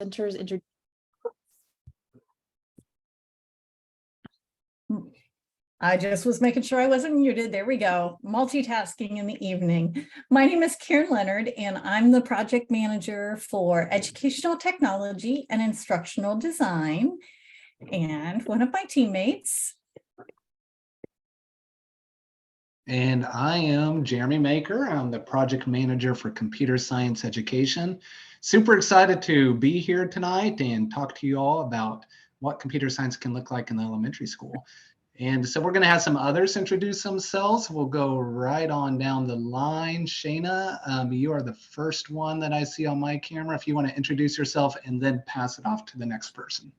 Centers I just was making sure I wasn't muted. There we go. Multitasking in the evening. My name is Karen Leonard, and I'm the project manager for educational technology and instructional design. And one of my teammates. And I am Jeremy Maker. I'm the project manager for computer science education. Super excited to be here tonight and talk to you all about what computer science can look like in the elementary school. And so we're going to have some others introduce themselves. We'll go right on down the line. Shayna, you are the first one that I see on my camera. If you want to introduce yourself and then pass it off to the next person.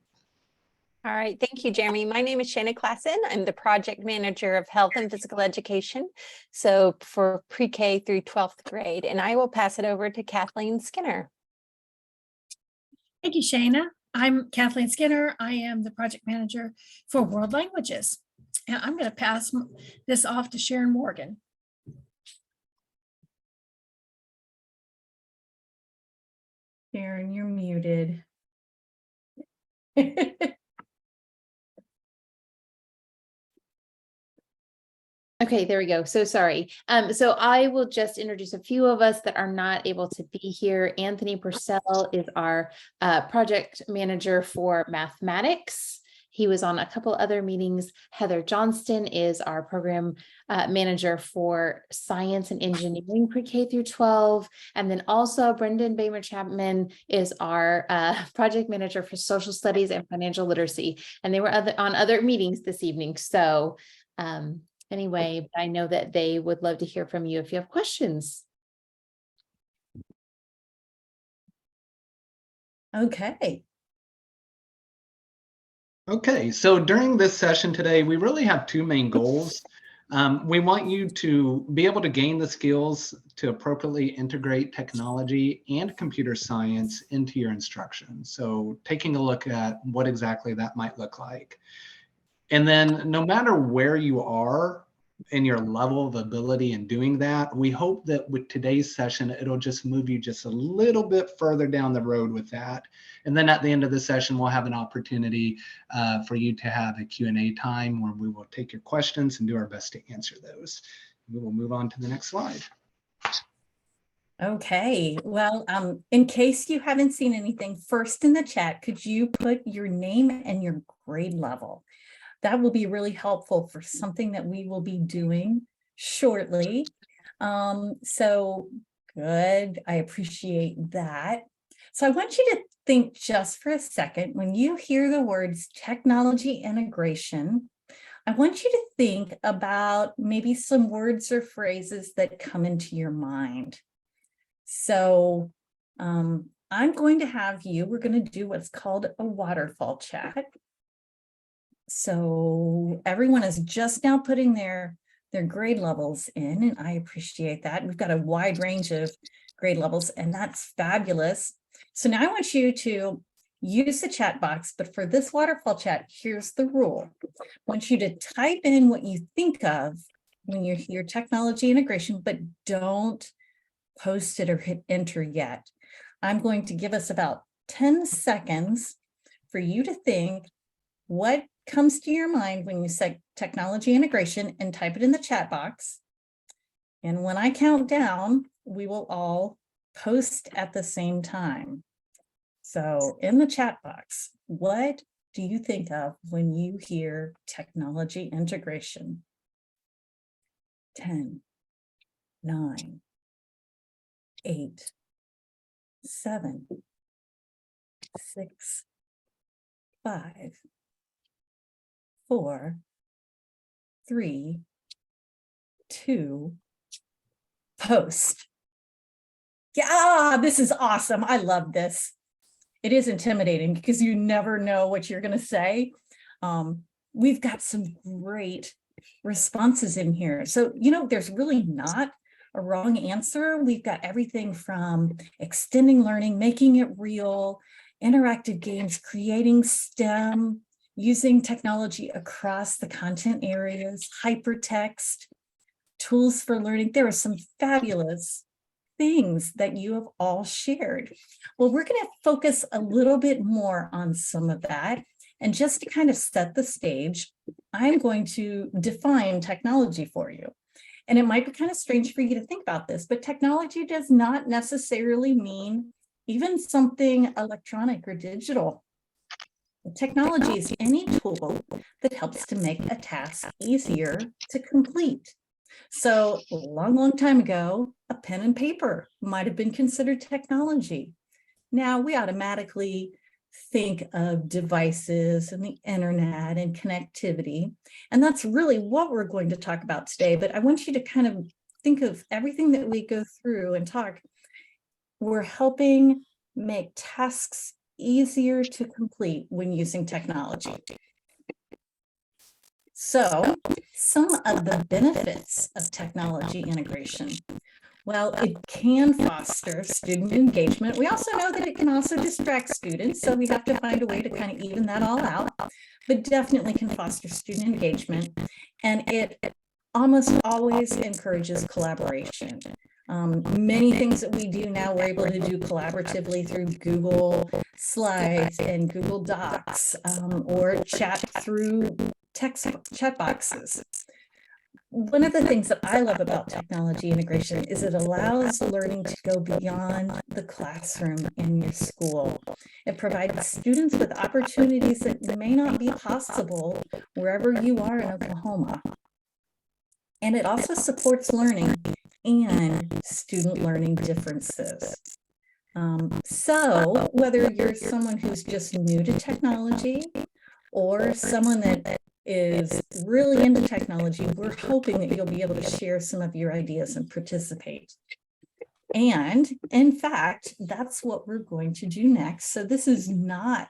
All right, thank you, Jeremy. My name is Shayna Klassen. I'm the project manager of health and physical education, so for pre-K through 12th grade, and I will pass it over to Kathleen Skinner. Thank you, Shayna. I'm Kathleen Skinner. I am the project manager for world languages. And I'm going to pass this off to Sharon Morgan. Sharon, you're muted. Okay, there we go. So sorry. So I will just introduce a few of us that are not able to be here. Anthony Purcell is our project manager for mathematics. He was on a couple other meetings. Heather Johnston is our program manager for science and engineering pre-K through 12. And then also Brendan Bamer Chapman is our project manager for social studies and financial literacy. And they were on other meetings this evening. So anyway, I know that they would love to hear from you if you have questions. Okay. Okay, so during this session today, we really have two main goals. We want you to be able to gain the skills to appropriately integrate technology and computer science into your instruction. So taking a look at what exactly that might look like. And then no matter where you are in your level of ability in doing that, we hope that with today's session, it'll just move you just a little bit further down the road with that. And then at the end of the session, we'll have an opportunity for you to have a Q&A time where we will take your questions and do our best to answer those. We will move on to the next slide. Okay, well, in case you haven't seen anything, first in the chat, could you put your name and your grade level? That will be really helpful for something that we will be doing shortly. So good, I appreciate that. So I want you to think just for a second, when you hear the words technology integration, I want you to think about maybe some words or phrases that come into your mind. So I'm going to have you, we're going to do what's called a waterfall chat. So everyone is just now putting their grade levels in, and I appreciate that. We've got a wide range of grade levels, and that's fabulous. So now I want you to use the chat box, but for this waterfall chat, here's the rule. I want you to type in what you think of when you hear technology integration, but don't post it or hit enter yet. I'm going to give us about 10 seconds for you to think what comes to your mind when you say technology integration and type it in the chat box. And when I count down, we will all post at the same time. So in the chat box, what do you think of when you hear technology integration? 10, 9, 8, 7, 6, 5, 4, 3, 2, post. Yeah, this is awesome. I love this. It is intimidating because you never know what you're going to say. We've got some great responses in here. So, you know, there's really not a wrong answer. We've got everything from extending learning, making it real, interactive games, creating STEM, using technology across the content areas, hypertext, tools for learning. There are some fabulous things that you have all shared. Well, we're going to focus a little bit more on some of that. And just to kind of set the stage, I'm going to define technology for you. And it might be kind of strange for you to think about this, but technology does not necessarily mean even something electronic or digital. Technology is any tool that helps to make a task easier to complete. So a long time ago, a pen and paper might have been considered technology. Now we automatically think of devices and the internet and connectivity. And that's really what we're going to talk about today. But I want you to kind of think of everything that we go through and talk. We're helping make tasks easier to complete when using technology. So some of the benefits of technology integration. Well, it can foster student engagement. We also know that it can also distract students, so we have to find a way to kind of even that all out, but definitely can foster student engagement. And it almost always encourages collaboration. Many things that we do now, we're able to do collaboratively through Google Slides and Google Docs, or chat through text chat boxes. One of the things that I love about technology integration is it allows learning to go beyond the classroom in your school. It provides students with opportunities that may not be possible wherever you are in Oklahoma. And it also supports learning and student learning differences. So whether you're someone who's just new to technology or someone that is really into technology, we're hoping that you'll be able to share some of your ideas and participate. And in fact, that's what we're going to do next. So this is not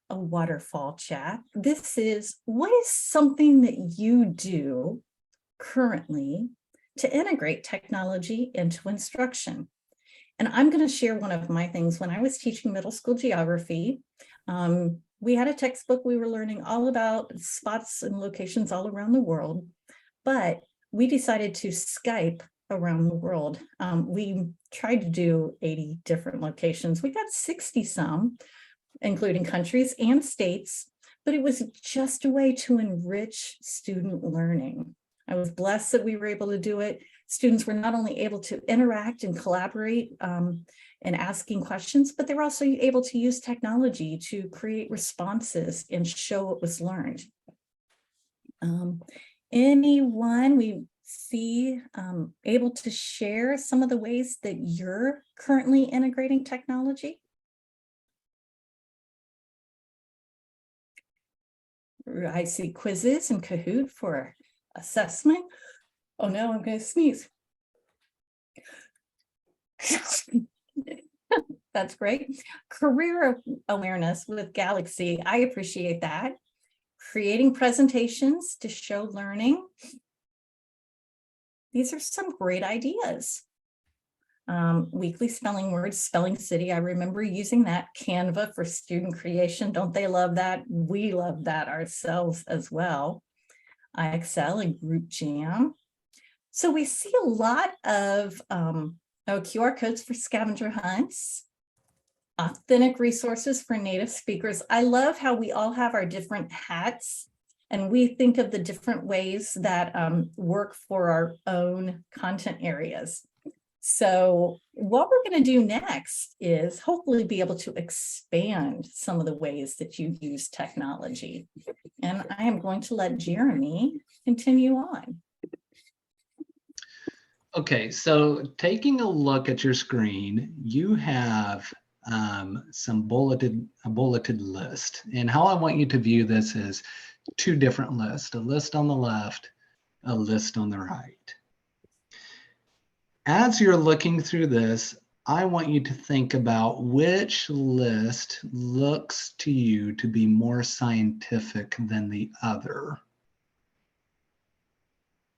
a waterfall chat. This is, what is something that you do currently to integrate technology into instruction? And I'm going to share one of my things. When I was teaching middle school geography, we had a textbook. We were learning all about spots and locations all around the world, but we decided to Skype around the world. We tried to do 80 different locations. We got 60 some, including countries and states, but it was just a way to enrich student learning. I was blessed that we were able to do it. Students were not only able to interact and collaborate and asking questions, but they were also able to use technology to create responses and show what was learned. Anyone we see able to share some of the ways that you're currently integrating technology? I see quizzes and Kahoot for assessment. Oh no, I'm going to sneeze. That's great. Career awareness with Galaxy. I appreciate that. Creating presentations to show learning. These are some great ideas. Weekly spelling words, Spelling City. I remember using that. Canva for student creation. Don't they love that? We love that ourselves as well. Excel and Group Jam. So we see a lot of QR codes for scavenger hunts, authentic resources for native speakers. I love how we all have our different hats and we think of the different ways that work for our own content areas. So what we're going to do next is hopefully be able to expand some of the ways that you use technology. And I am going to let Jeremy continue on. Okay, so taking a look at your screen, you have some a bulleted list. And how I want you to view this is two different lists, a list on the left, a list on the right. As you're looking through this, I want you to think about which list looks to you to be more scientific than the other.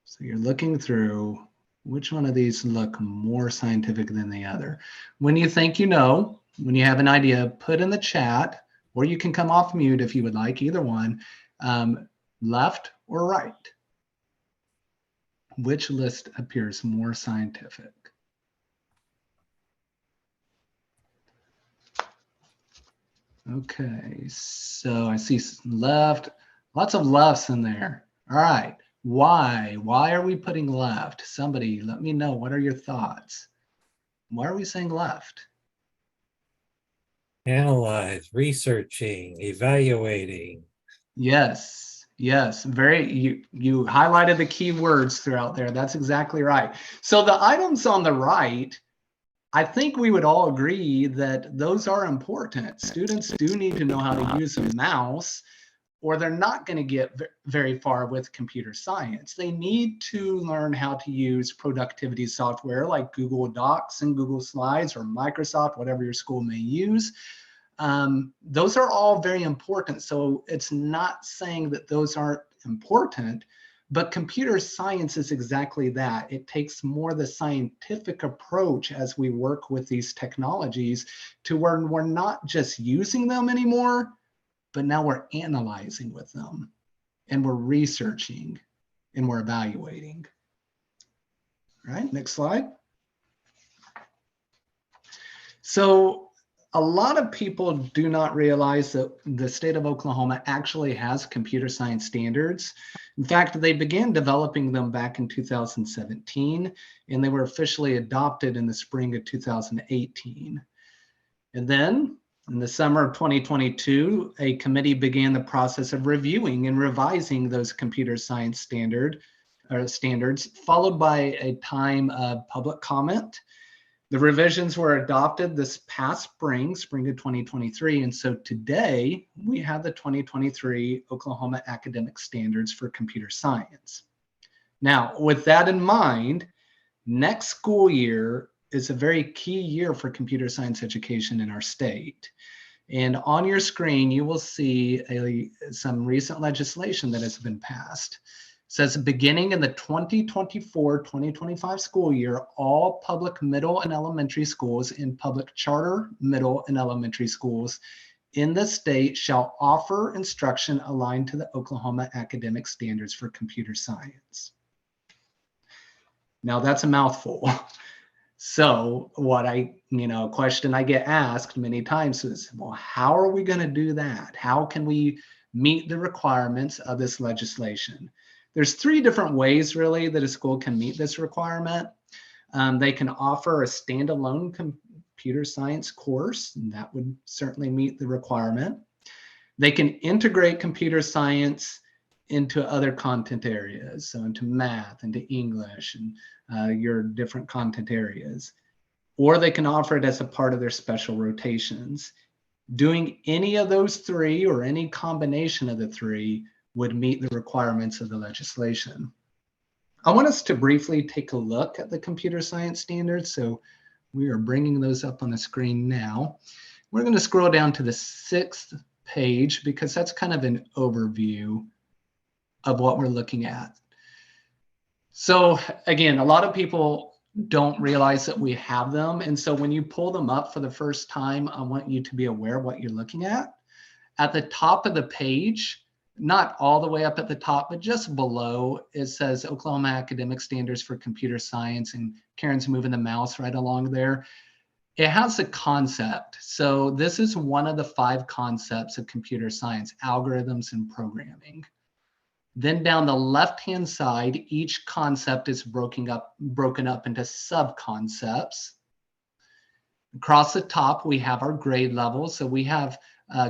So you're looking through, which one of these look more scientific than the other? When you think you know, when you have an idea, put in the chat, or you can come off mute if you would like, either one, left or right. Which list appears more scientific? Okay, so I see left, lots of lefts in there. All right, why? Why are we putting left? Somebody let me know. What are your thoughts? Why are we saying left? Analyze, researching, evaluating. Yes, yes, very, you highlighted the key words throughout there. That's exactly right. So the items on the right, I think we would all agree that those are important. Students do need to know how to use a mouse, or they're not going to get very far with computer science. They need to learn how to use productivity software like Google Docs and Google Slides or Microsoft, whatever your school may use. Those are all very important. So it's not saying that those aren't important, but computer science is exactly that. It takes more the scientific approach as we work with these technologies to where we're not just using them anymore, but now we're analyzing with them and we're researching and we're evaluating. All right, next slide. So a lot of people do not realize that the state of Oklahoma actually has computer science standards. In fact, they began developing them back in 2017, and they were officially adopted in the spring of 2018. And then in the summer of 2022, a committee began the process of reviewing and revising those computer science standards, followed by a time of public comment. The revisions were adopted this past spring of 2023. And so today we have the 2023 Oklahoma Academic Standards for Computer Science. Now, with that in mind, next school year is a very key year for computer science education in our state. And on your screen, you will see some recent legislation that has been passed. It says beginning in the 2024-2025 school year, all public middle and elementary schools and public charter middle and elementary schools in the state shall offer instruction aligned to the Oklahoma Academic Standards for Computer Science. Now that's a mouthful. So what question I get asked many times is, well, how are we going to do that? How can we meet the requirements of this legislation? There's three different ways really that a school can meet this requirement. They can offer a standalone computer science course, and that would certainly meet the requirement. They can integrate computer science into other content areas, so into math, into English, and your different content areas. Or they can offer it as a part of their special rotations. Doing any of those three or any combination of the three would meet the requirements of the legislation. I want us to briefly take a look at the computer science standards. So we are bringing those up on the screen now. We're going to scroll down to the 6th page because that's kind of an overview of what we're looking at. So again, a lot of people don't realize that we have them. And so when you pull them up for the first time, I want you to be aware of what you're looking at. At the top of the page, not all the way up at the top, but just below, it says Oklahoma Academic Standards for Computer Science, and Karen's moving the mouse right along there. It has a concept. So this is one of the 5 concepts of computer science, algorithms and programming. Then down the left-hand side, each concept is broken up into sub-concepts. Across the top, we have our grade levels. So we have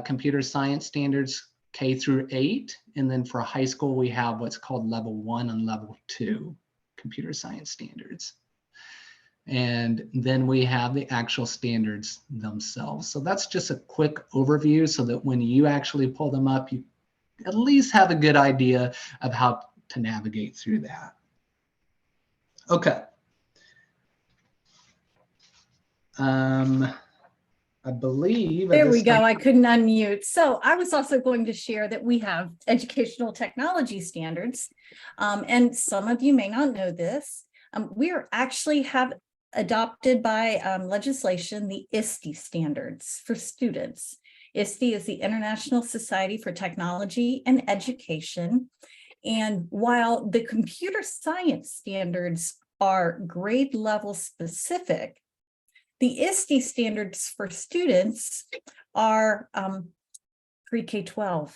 computer science standards K through 8. And then for high school, we have what's called level 1 and level 2 computer science standards. And then we have the actual standards themselves. So that's just a quick overview so that when you actually pull them up, you at least have a good idea of how to navigate through that. Okay. I believe. There we go. I couldn't unmute. So I was also going to share that we have educational technology standards. And some of you may not know this. We are actually have adopted by legislation the OSDE standards for students. OSDE is the International Society for Technology and Education. And while the computer science standards are grade level specific, The ISTE standards for students are pre-K-12.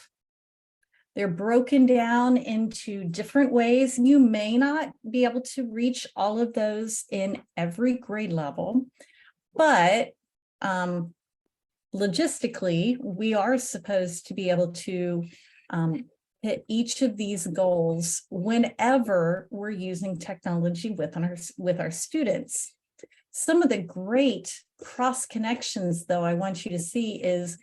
They're broken down into different ways. You may not be able to reach all of those in every grade level, but logistically, we are supposed to be able to hit each of these goals whenever we're using technology with our students. Some of the great cross connections, though, I want you to see is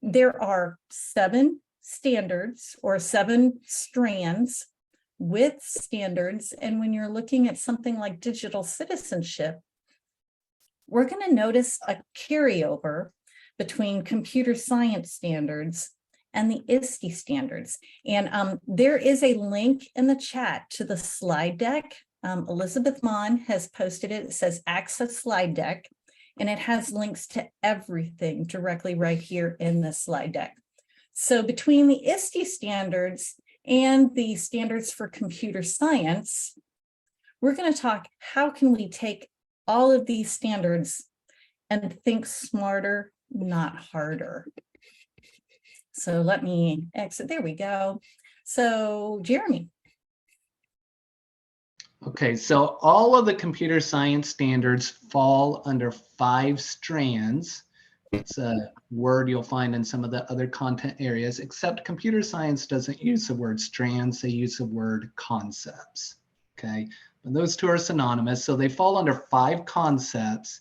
there are 7 standards or 7 strands with standards. And when you're looking at something like digital citizenship, we're going to notice a carryover between computer science standards and the ISTE standards. And there is a link in the chat to the slide deck. Elizabeth Mon has posted it. It says access slide deck, and it has links to everything directly right here in the slide deck. So between the ISTE standards and the standards for computer science, we're going to talk, how can we take all of these standards and think smarter, not harder? So let me exit. There we go. So Jeremy. Okay, so all of the computer science standards fall under 5 strands. It's a word you'll find in some of the other content areas, except computer science doesn't use the word strands, they use the word concepts. Okay, but those two are synonymous, so they fall under 5 concepts.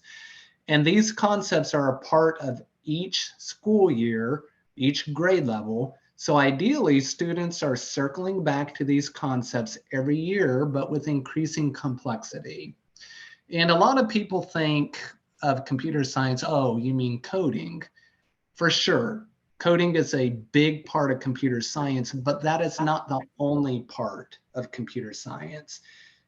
And these concepts are a part of each school year, each grade level. So ideally, students are circling back to these concepts every year, but with increasing complexity. And a lot of people think of computer science, oh, you mean coding? For sure, coding is a big part of computer science, but that is not the only part of computer science.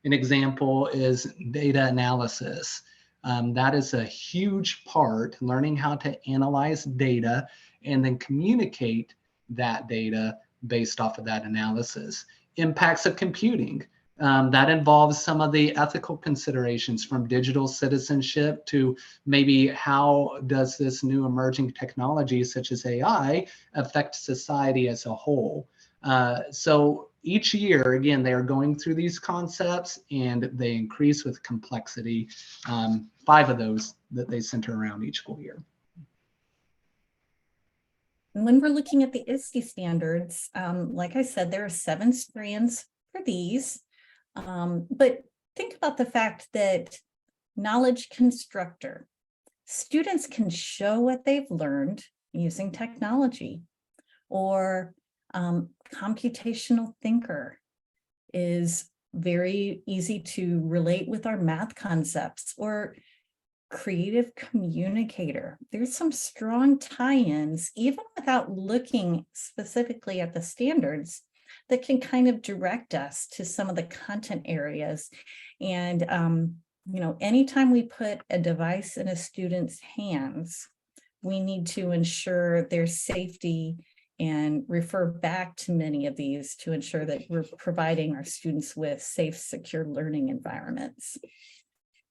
An example is data analysis. That is a huge part, learning how to analyze data and then communicate that data based off of that analysis. Impacts of computing. That involves some of the ethical considerations, from digital citizenship to maybe how does this new emerging technology such as AI affect society as a whole. So each year, again, they are going through these concepts and they increase with complexity. 5 of those that they center around each school year. And when we're looking at the ISTE standards, like I said, there are 7 strands for these. But think about the fact that knowledge constructor, students can show what they've learned using technology, or computational thinker is very easy to relate with our math concepts, or creative communicator. There's some strong tie-ins, even without looking specifically at the standards, that can kind of direct us to some of the content areas. And, you know, anytime we put a device in a student's hands, we need to ensure their safety and refer back to many of these to ensure that we're providing our students with safe, secure learning environments.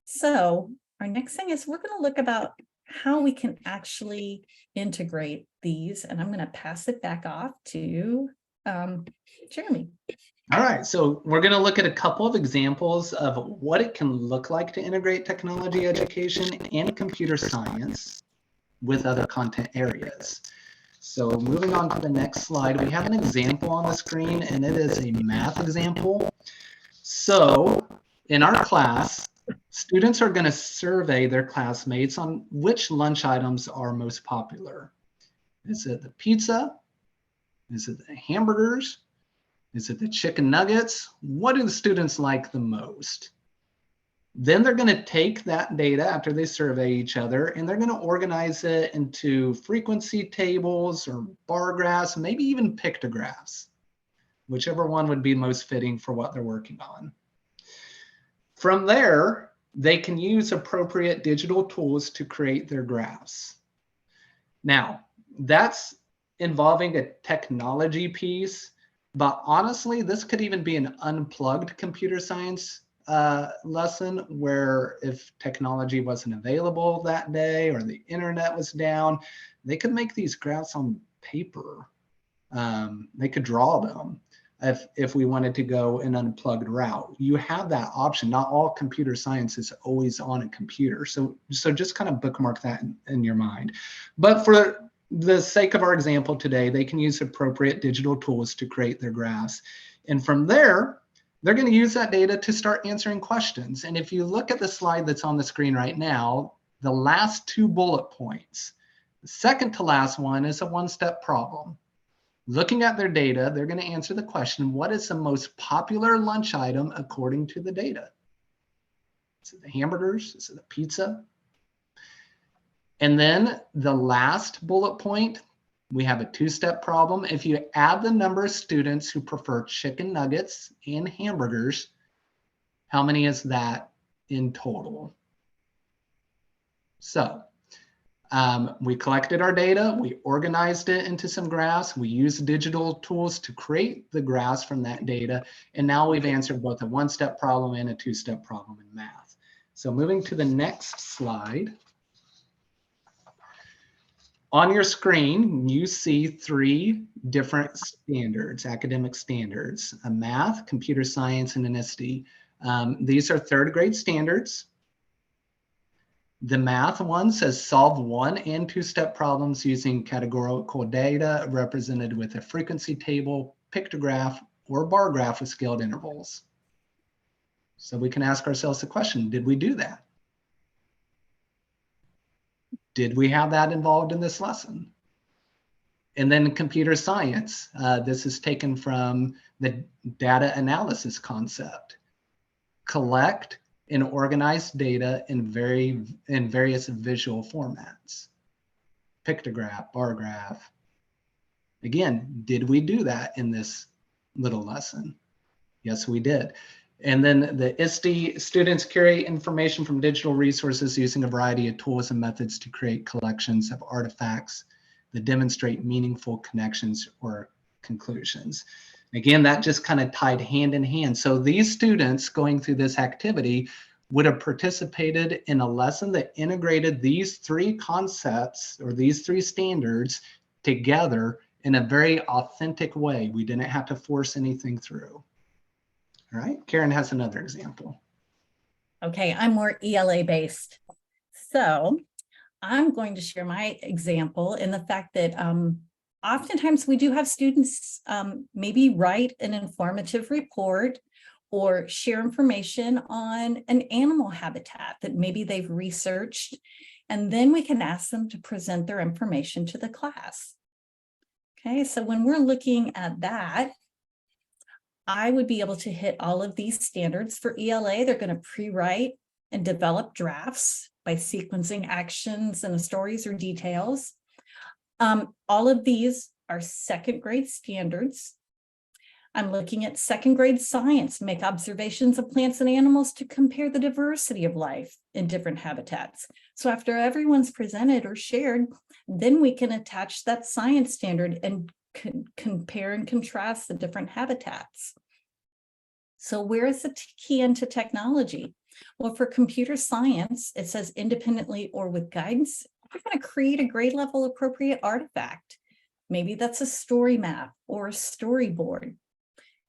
So our next thing is we're going to look about how we can actually integrate these. And I'm going to pass it back off to Jeremy. All right, so we're going to look at a couple of examples of what it can look like to integrate technology education and computer science with other content areas. So moving on to the next slide, we have an example on the screen, and it is a math example. So in our class, students are going to survey their classmates on which lunch items are most popular. Is it the pizza? Is it the hamburgers? Is it the chicken nuggets? What do the students like the most? Then they're going to take that data after they survey each other, and they're going to organize it into frequency tables or bar graphs, maybe even pictographs, whichever one would be most fitting for what they're working on. From there, they can use appropriate digital tools to create their graphs. Now, that's involving a technology piece, but honestly, this could even be an unplugged computer science lesson where if technology wasn't available that day or the internet was down, they could make these graphs on paper. They could draw them if we wanted to go an unplugged route. You have that option. Not all computer science is always on a computer. So just kind of bookmark that in your mind. But for the sake of our example today, they can use appropriate digital tools to create their graphs. And from there, they're going to use that data to start answering questions. And if you look at the slide that's on the screen right now, the last 2 bullet points, the second to last one is a one-step problem. Looking at their data, they're going to answer the question, what is the most popular lunch item according to the data? Is it the hamburgers? Is it the pizza? And then the last bullet point, we have a 2-step problem. If you add the number of students who prefer chicken nuggets and hamburgers, how many is that in total? So we collected our data, we organized it into some graphs, we used digital tools to create the graphs from that data, and now we've answered both a 1-step problem and a 2-step problem in math. So moving to the next slide. On your screen, you see 3 different standards, academic standards, a math, computer science, and an OSDE. These are 3rd grade standards. The math one says solve 1- and 2-step problems using categorical data represented with a frequency table, pictograph, or bar graph with scaled intervals. So we can ask ourselves the question, did we do that? Did we have that involved in this lesson? And then computer science, this is taken from the data analysis concept. Collect and organize data in various visual formats. Pictograph, bar graph. Again, did we do that in this little lesson? Yes, we did. And then the OSDE, students curate information from digital resources using a variety of tools and methods to create collections of artifacts that demonstrate meaningful connections or conclusions. Again, that just kind of tied hand in hand. So these students going through this activity would have participated in a lesson that integrated these 3 concepts or these 3 standards together in a very authentic way. We didn't have to force anything through. All right, Karen has another example. Okay, I'm more ELA based. So I'm going to share my example in the fact that oftentimes we do have students maybe write an informative report or share information on an animal habitat that maybe they've researched, and then we can ask them to present their information to the class. Okay, so when we're looking at that, I would be able to hit all of these standards for ELA. They're going to pre-write and develop drafts by sequencing actions and stories or details. All of these are 2nd grade standards. I'm looking at 2nd grade science, make observations of plants and animals to compare the diversity of life in different habitats. So after everyone's presented or shared, then we can attach that science standard and compare and contrast the different habitats. So where is the key into technology? Well, for computer science, it says independently or with guidance, we're going to create a grade level appropriate artifact. Maybe that's a story map or a storyboard.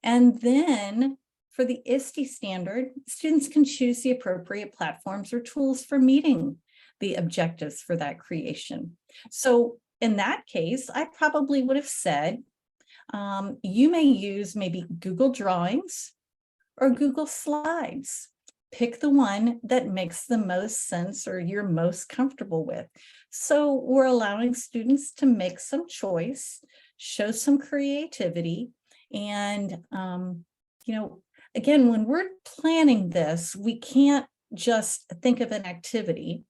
And then for the OSDE standard, students can choose the appropriate platforms or tools for meeting the objectives for that creation. So in that case, I probably would have said, you may use maybe Google Drawings or Google Slides. Pick the one that makes the most sense or you're most comfortable with. So we're allowing students to make some choice, show some creativity, and again, when we're planning this, we can't just think of an activity.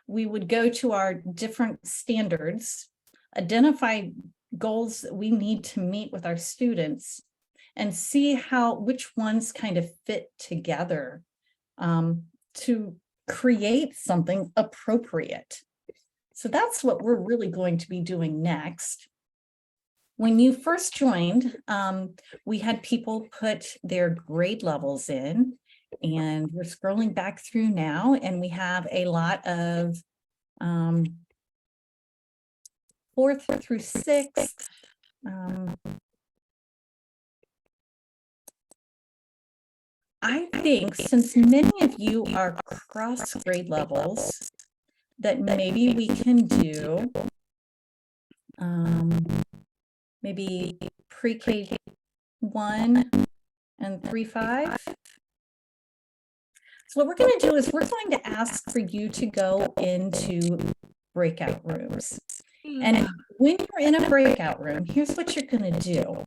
We would go to our different standards, identify goals that we need to meet with our students, and see which ones kind of fit together to create something appropriate. So that's what we're really going to be doing next. When you first joined, we had people put their grade levels in, And we're scrolling back through now, and we have a lot of 4th through 6th. I think since many of you are cross grade levels, that maybe we can do maybe pre-K 1 and 3-5. So what we're going to do is we're going to ask for you to go into breakout rooms. And when you're in a breakout room, here's what you're going to do.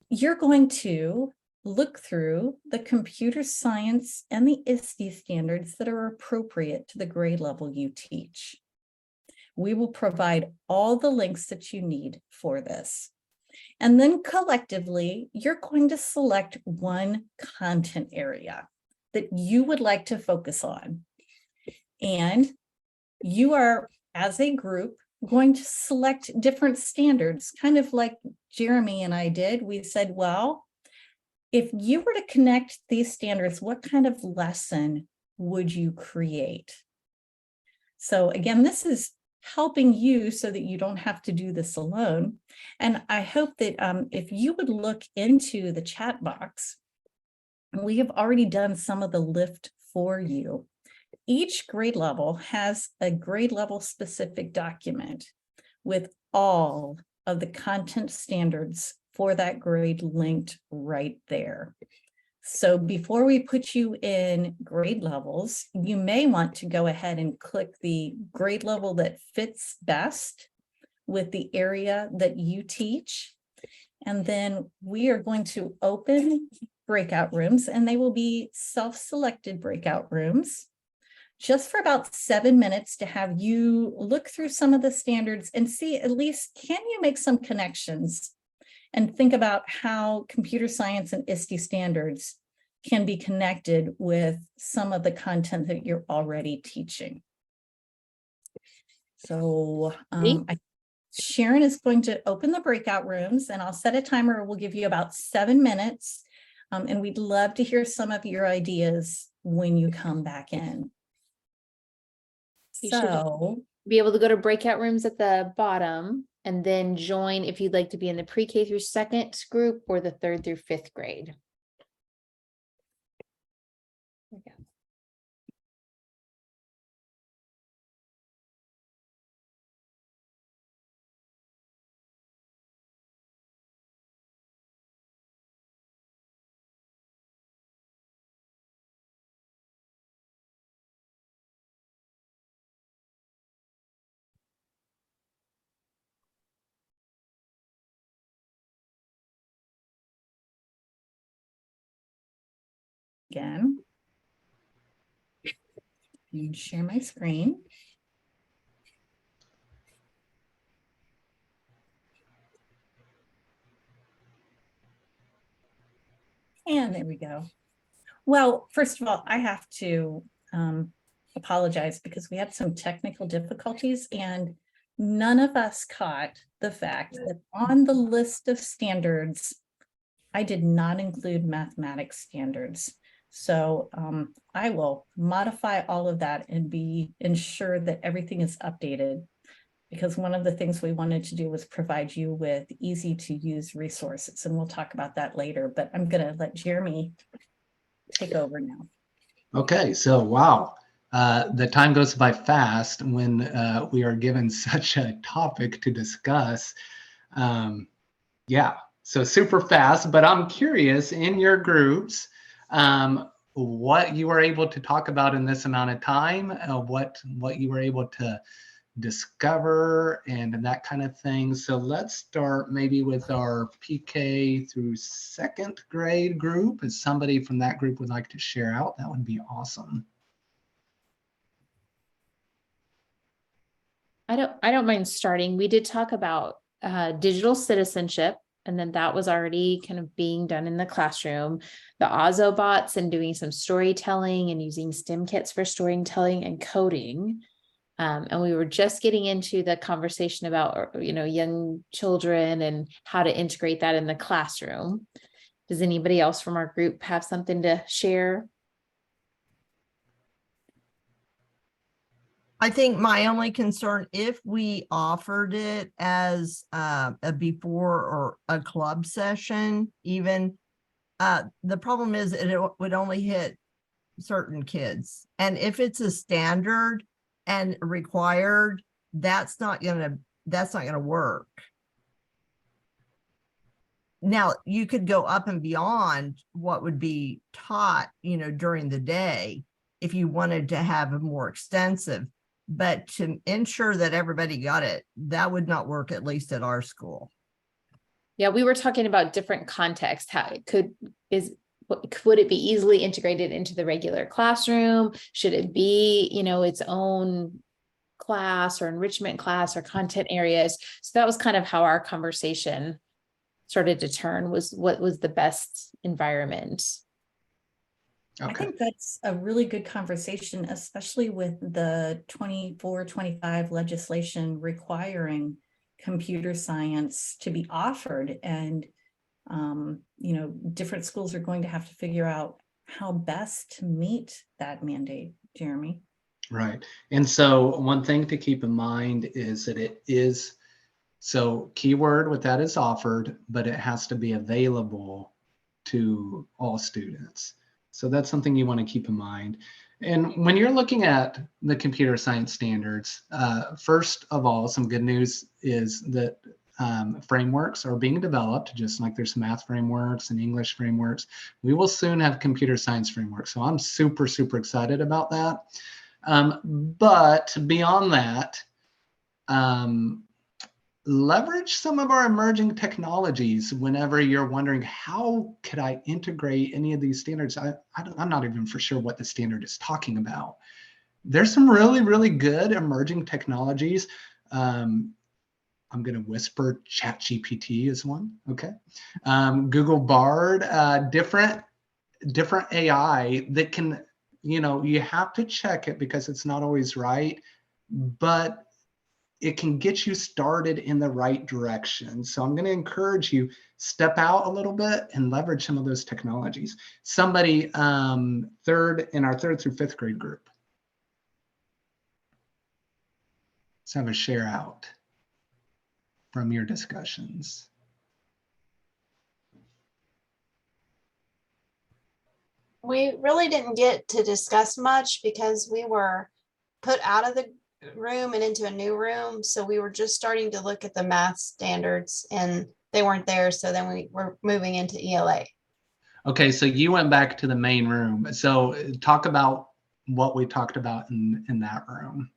You're going to look through the computer science and the OSDE standards that are appropriate to the grade level you teach. We will provide all the links that you need for this. And then collectively, you're going to select one content area that you would like to focus on. And you are, as a group, going to select different standards, kind of like Jeremy and I did. We said, well, if you were to connect these standards, what kind of lesson would you create? So again, this is helping you so that you don't have to do this alone. And I hope that if you would look into the chat box, we have already done some of the lift for you. Each grade level has a grade level specific document with all of the content standards for that grade linked right there. So before we put you in grade levels, you may want to go ahead and click the grade level that fits best with the area that you teach. And then we are going to open breakout rooms, and they will be self-selected breakout rooms, just for about 7 minutes to have you look through some of the standards and see at least, can you make some connections and think about how computer science and OSDE standards can be connected with some of the content that you're already teaching. So Sharon is going to open the breakout rooms, and I'll set a timer. We'll give you about 7 minutes. And we'd love to hear some of your ideas when you come back in. You So be able to go to breakout rooms at the bottom and then join if you'd like to be in the pre-K through 2nd group or the 3rd through 5th grade. There we go. again, and share my screen. And there we go. Well, first of all, I have to apologize because we had some technical difficulties and none of us caught the fact that on the list of standards, I did not include mathematics standards. So I will modify all of that and ensure that everything is updated, because one of the things we wanted to do was provide you with easy to use resources, and we'll talk about that later, but I'm going to let Jeremy take over now. Okay, so wow, the time goes by fast when we are given such a topic to discuss. Yeah, so super fast, but I'm curious in your groups, what you were able to talk about in this amount of time, what you were able to discover and that kind of thing. So let's start maybe with our PK through 2nd grade group. If somebody from that group would like to share out, that would be awesome. I don't mind starting. We did talk about digital citizenship, and then that was already kind of being done in the classroom. The Ozo bots and doing some storytelling and using STEM kits for storytelling and coding. And we were just getting into the conversation about, young children and how to integrate that in the classroom. Does anybody else from our group have something to share? I think my only concern, if we offered it as a before or a club session, even, the problem is it would only hit certain kids. And if it's a standard and required, that's not gonna work. Now, you could go up and beyond what would be taught, during the day if you wanted to have a more extensive, but to ensure that everybody got it, that would not work, at least at our school. Yeah, we were talking about different contexts. How it would it be easily integrated into the regular classroom? Should it be, its own class or enrichment class or content areas? So that was kind of how our conversation started to turn, was what was the best environment. I Okay. think that's a really good conversation, especially with the 24-25 legislation requiring computer science to be offered. And, different schools are going to have to figure out how best to meet that mandate, Jeremy. Right. And so one thing to keep in mind is that it is, so keyword with that is offered, but it has to be available to all students. So that's something you want to keep in mind. And when you're looking at the computer science standards, first of all, some good news is that frameworks are being developed, just like there's math frameworks and English frameworks. We will soon have computer science frameworks. So I'm super, super excited about that. But beyond that, leverage some of our emerging technologies whenever you're wondering, how could I integrate any of these standards? I'm not even for sure what the standard is talking about. There's some really, really good emerging technologies. I'm going to whisper ChatGPT is one. Okay. Google Bard, different AI that can, you have to check it because it's not always right, but it can get you started in the right direction. So I'm going to encourage you, step out a little bit and leverage some of those technologies. Somebody in our 3rd through 5th grade group. Let's have a share out from your discussions. We really didn't get to discuss much because we were put out of the room and into a new room. So we were just starting to look at the math standards and they weren't there. So then we were moving into ELA. Okay, so you went back to the main room. So talk about what we talked about in that room.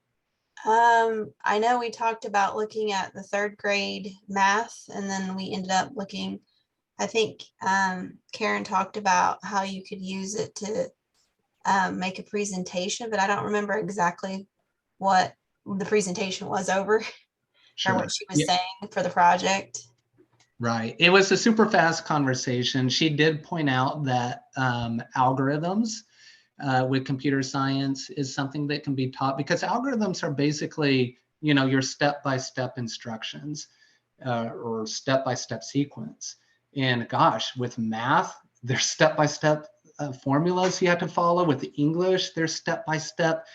I know we talked about looking at the 3rd grade math, and then we ended up looking, I think Karen talked about how you could use it to make a presentation, but I don't remember exactly what the presentation was over. Sure. Or what she was saying for the project. Right. It was a super fast conversation. She did point out that algorithms with computer science is something that can be taught, because algorithms are basically, your step-by-step instructions or step-by-step sequence. And gosh, with math, there's step-by-step formulas you have to follow. With English, there's step-by-step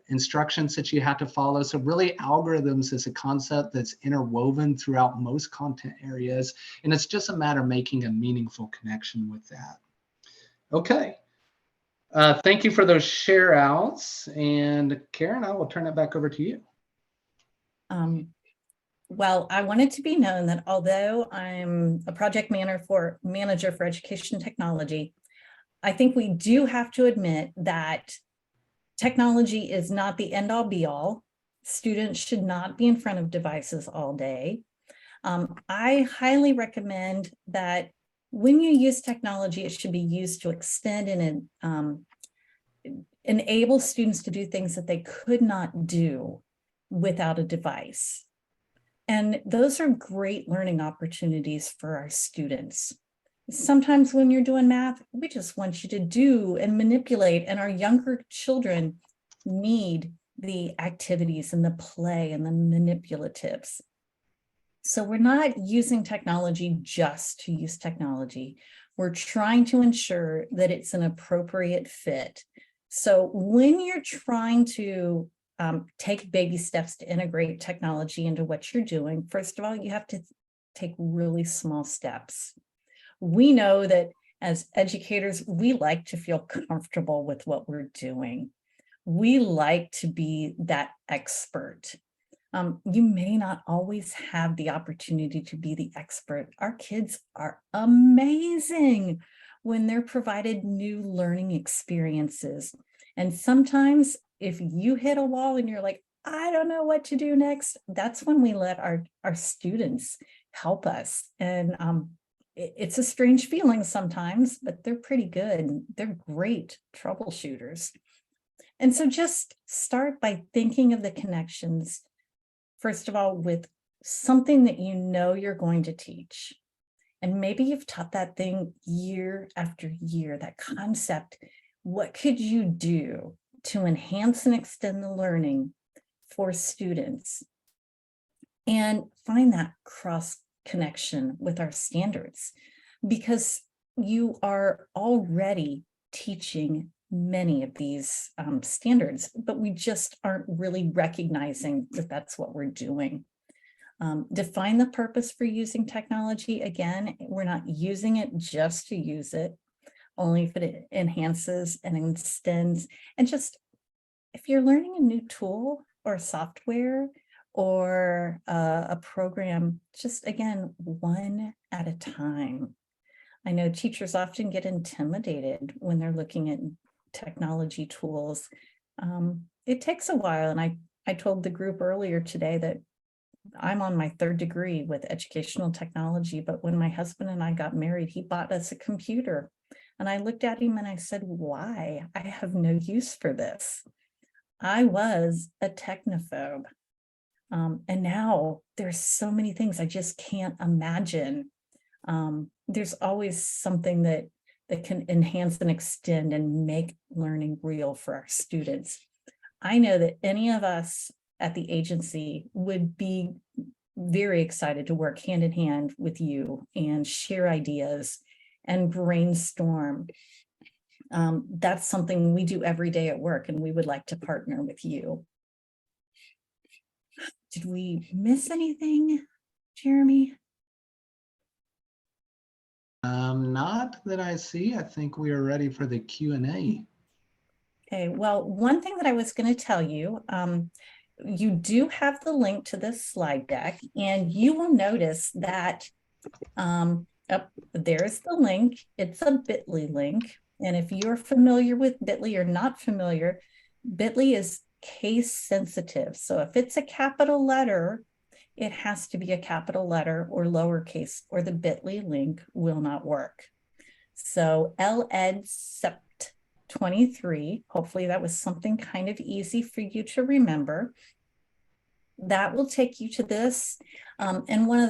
instructions that you have to follow. So really, algorithms is a concept that's interwoven throughout most content areas. And it's just a matter of making a meaningful connection with that. Okay. Thank you for those share outs. And Karen, I will turn it back over to you. Well, I want it to be known that although I'm a project manager for education technology, I think we do have to admit that technology is not the end all be all. Students should not be in front of devices all day. I highly recommend that when you use technology, it should be used to extend and enable students to do things that they could not do without a device. And those are great learning opportunities for our students. Sometimes when you're doing math, we just want you to do and manipulate, and our younger children need the activities and the play and the manipulatives. So we're not using technology just to use technology. We're trying to ensure that it's an appropriate fit. So when you're trying to take baby steps to integrate technology into what you're doing, first of all, you have to take really small steps. We know that as educators, we like to feel comfortable with what we're doing. We like to be that expert. You may not always have the opportunity to be the expert. Our kids are amazing when they're provided new learning experiences. And sometimes if you hit a wall and you're like, I don't know what to do next, that's when we let our students help us. And it's a strange feeling sometimes, but they're pretty good. They're great troubleshooters. And so just start by thinking of the connections, first of all, with something that you know you're going to teach. And maybe you've taught that thing year after year, that concept. What could you do to enhance and extend the learning for students? And find that cross connection with our standards, because you are already teaching many of these standards, but we just aren't really recognizing that that's what we're doing. Define the purpose for using technology. Again, we're not using it just to use it, only if it enhances and extends. And just if you're learning a new tool or software or a program, just again, one at a time. I know teachers often get intimidated when they're looking at technology tools. It takes a while. And I told the group earlier today that I'm on my 3rd degree with educational technology, but when my husband and I got married, he bought us a computer. And I looked at him and I said, why? I have no use for this. I was a technophobe. And now there's so many things I just can't imagine. There's always something that can enhance and extend and make learning real for our students. I know that any of us at the agency would be very excited to work hand in hand with you and share ideas and brainstorm. That's something we do every day at work, and we would like to partner with you. Did we miss anything, Jeremy? Not that I see. I think we are ready for the Q&A. Okay, well, one thing that I was going to tell you, you do have the link to this slide deck, and you will notice that there's the link. It's a bit.ly link. And if you're familiar with bit.ly or not familiar, bit.ly is case sensitive. So if it's a capital letter, it has to be a capital letter or lowercase, or the bit.ly link will not work. So LEDCEPT23, hopefully that was something kind of easy for you to remember. That will take you to this. And one of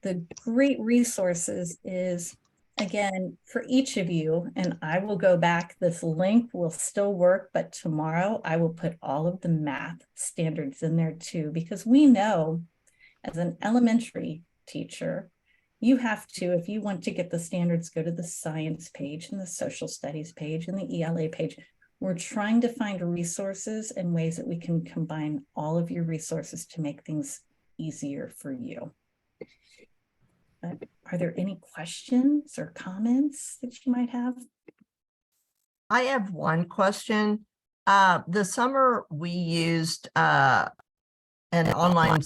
the great resources is, again, for each of you, and I will go back, this link will still work, but tomorrow I will put all of the math standards in there too, because we know as an elementary teacher, you have to, if you want to get the standards, go to the science page and the social studies page and the ELA page. We're trying to find resources and ways that we can combine all of your resources to make things easier for you. Are there any questions or comments that you might have? I have one question. The summer we used an online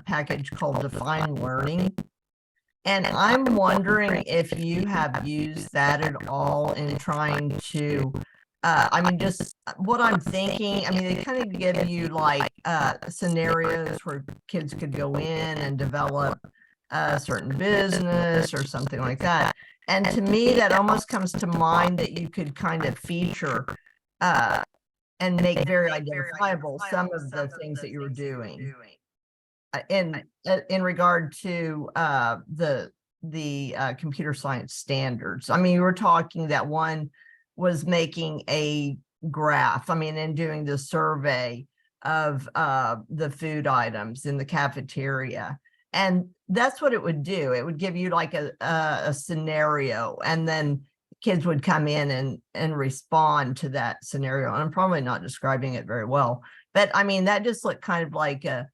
package called Define Learning. And I'm wondering if you have used that at all in trying to, I mean, just what I'm thinking, I mean, they kind of give you like scenarios where kids could go in and develop a certain business or something like that. And to me, that almost comes to mind that you could kind of feature and make very identifiable some of the things that you were doing. In regard to the computer science standards. I mean, you were talking that one was making a graph, I mean, and doing the survey of the food items in the cafeteria. And that's what it would do. It would give you like a scenario, and then kids would come in and respond to that scenario. And I'm probably not describing it very well, but I mean, that just looked kind of like an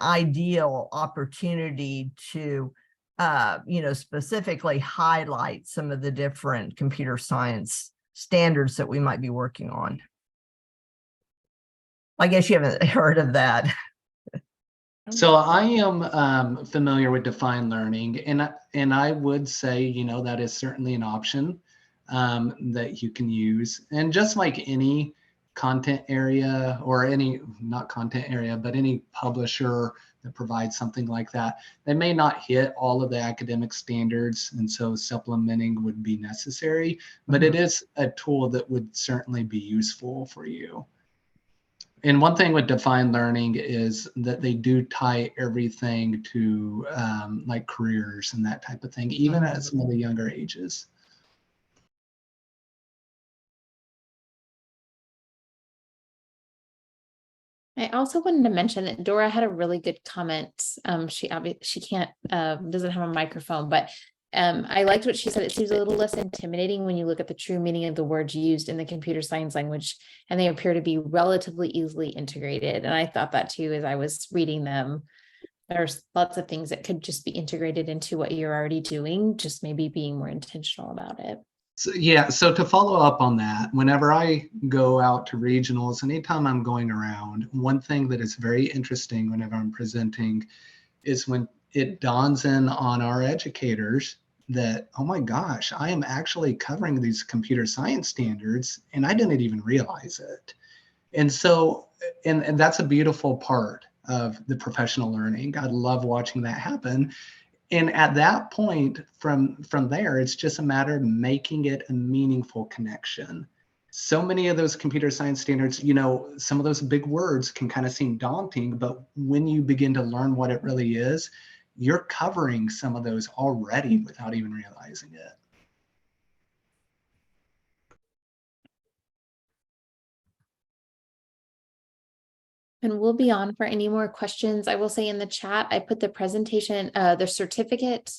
ideal opportunity to, specifically highlight some of the different computer science standards that we might be working on. I guess you haven't heard of that. So I am familiar with defined learning, and I would say, that is certainly an option that you can use. And just like any content area, or not content area, but any publisher that provides something like that, they may not hit all of the academic standards, and so supplementing would be necessary, but it is a tool that would certainly be useful for you. And one thing with defined learning is that they do tie everything to like careers and that type of thing, even at some of the younger ages. I also wanted to mention that Dora had a really good comment. She can't doesn't have a microphone, but I liked what she said. It seems a little less intimidating when you look at the true meaning of the words used in the computer science language, and they appear to be relatively easily integrated. And I thought that too as I was reading them. There's lots of things that could just be integrated into what you're already doing, just maybe being more intentional about it. So, yeah, so to follow up on that, whenever I go out to regionals, anytime I'm going around, one thing that is very interesting whenever I'm presenting is when it dawns in on our educators that, oh my gosh, I am actually covering these computer science standards and I didn't even realize it. And so, and that's a beautiful part of the professional learning. I love watching that happen. And at that point, from there, it's just a matter of making it a meaningful connection. So many of those computer science standards, some of those big words can kind of seem daunting, but when you begin to learn what it really is, you're covering some of those already without even realizing it. And we'll be on for any more questions. I will say in the chat, I put the presentation, the certificate